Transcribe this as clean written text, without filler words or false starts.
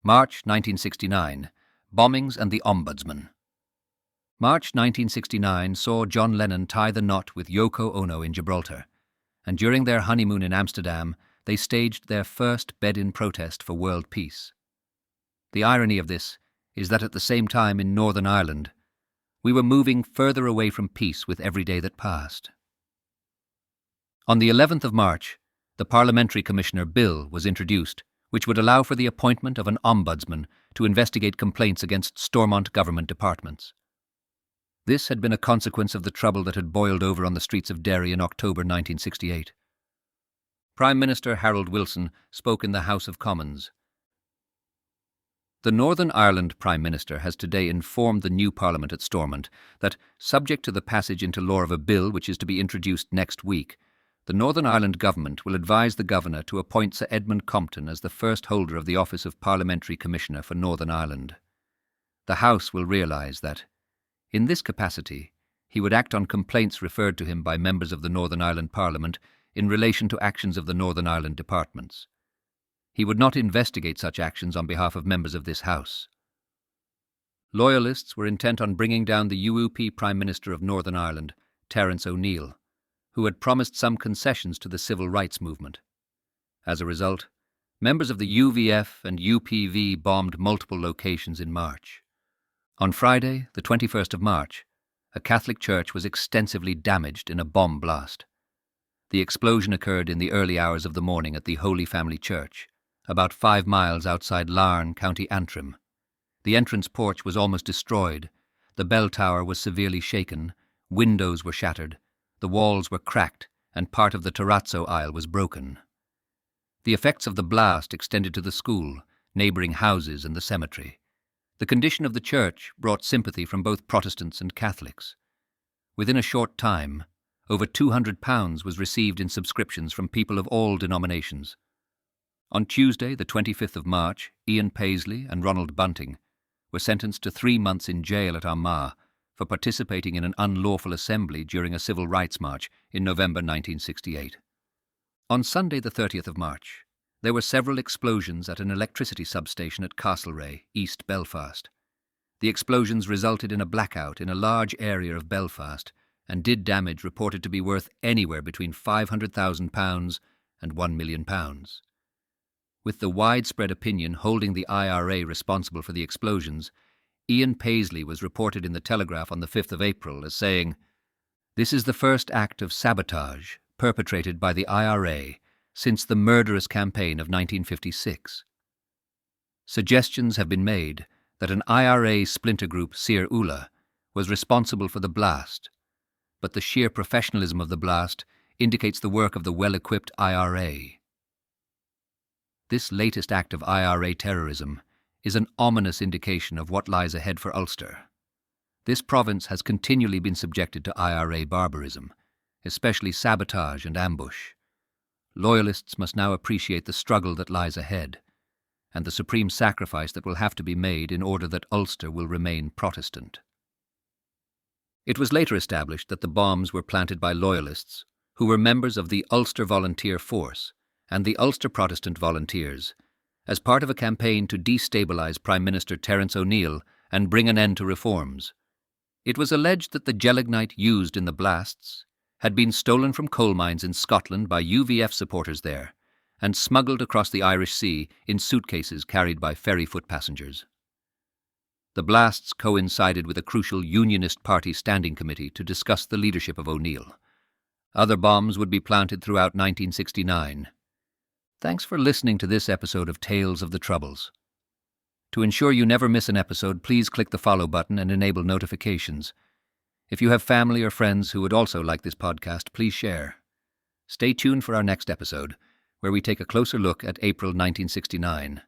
March 1969. Bombings and the Ombudsman. March 1969 saw John Lennon tie the knot with Yoko Ono in Gibraltar, and during their honeymoon in Amsterdam, they staged their first bed-in protest for world peace. The irony of this is that at the same time in Northern Ireland, we were moving further away from peace with every day that passed. On the 11th of March, the Parliamentary Commissioner Bill was introduced, which would allow for the appointment of an ombudsman to investigate complaints against Stormont government departments. This had been a consequence of the trouble that had boiled over on the streets of Derry in October 1968. Prime Minister Harold Wilson spoke in the House of Commons. The Northern Ireland Prime Minister has today informed the new Parliament at Stormont that, subject to the passage into law of a bill which is to be introduced next week, the Northern Ireland Government will advise the Governor to appoint Sir Edmund Compton as the first holder of the office of Parliamentary Commissioner for Northern Ireland. The House will realise that, in this capacity, he would act on complaints referred to him by members of the Northern Ireland Parliament in relation to actions of the Northern Ireland departments. He would not investigate such actions on behalf of members of this House. Loyalists were intent on bringing down the UUP Prime Minister of Northern Ireland, Terence O'Neill, who had promised some concessions to the civil rights movement. As a result, members of the UVF and UPV bombed multiple locations in March. On Friday, the 21st of March, a Catholic church was extensively damaged in a bomb blast. The explosion occurred in the early hours of the morning at the Holy Family Church, about 5 miles outside Larne, County Antrim. The entrance porch was almost destroyed, the bell tower was severely shaken, windows were shattered, the walls were cracked, and part of the terrazzo aisle was broken. The effects of the blast extended to the school, neighbouring houses and the cemetery. The condition of the church brought sympathy from both Protestants and Catholics. Within a short time, over £200 was received in subscriptions from people of all denominations. On Tuesday, the 25th of March, Ian Paisley and Ronald Bunting were sentenced to 3 months in jail at Armagh for participating in an unlawful assembly during a civil rights march in November 1968. On Sunday, the 30th of March, there were several explosions at an electricity substation at Castlereagh, East Belfast. The explosions resulted in a blackout in a large area of Belfast and did damage reported to be worth anywhere between £500,000 and £1 million. With the widespread opinion holding the IRA responsible for the explosions, Ian Paisley was reported in the Telegraph on the 5th of April as saying, "This is the first act of sabotage perpetrated by the IRA since the murderous campaign of 1956. Suggestions have been made that an IRA splinter group, Sir Ula, was responsible for the blast, but the sheer professionalism of the blast indicates the work of the well-equipped IRA. This latest act of IRA terrorism is an ominous indication of what lies ahead for Ulster. This province has continually been subjected to IRA barbarism, especially sabotage and ambush. Loyalists must now appreciate the struggle that lies ahead, and the supreme sacrifice that will have to be made in order that Ulster will remain Protestant." It was later established that the bombs were planted by Loyalists, who were members of the Ulster Volunteer Force and the Ulster Protestant Volunteers, as part of a campaign to destabilise Prime Minister Terence O'Neill and bring an end to reforms. It was alleged that the gelignite used in the blasts had been stolen from coal mines in Scotland by UVF supporters there and smuggled across the Irish Sea in suitcases carried by ferry foot passengers. The blasts coincided with a crucial Unionist Party Standing Committee to discuss the leadership of O'Neill. Other bombs would be planted throughout 1969. Thanks for listening to this episode of Tales of the Troubles. To ensure you never miss an episode, please click the follow button and enable notifications. If you have family or friends who would also like this podcast, please share. Stay tuned for our next episode, where we take a closer look at April 1969.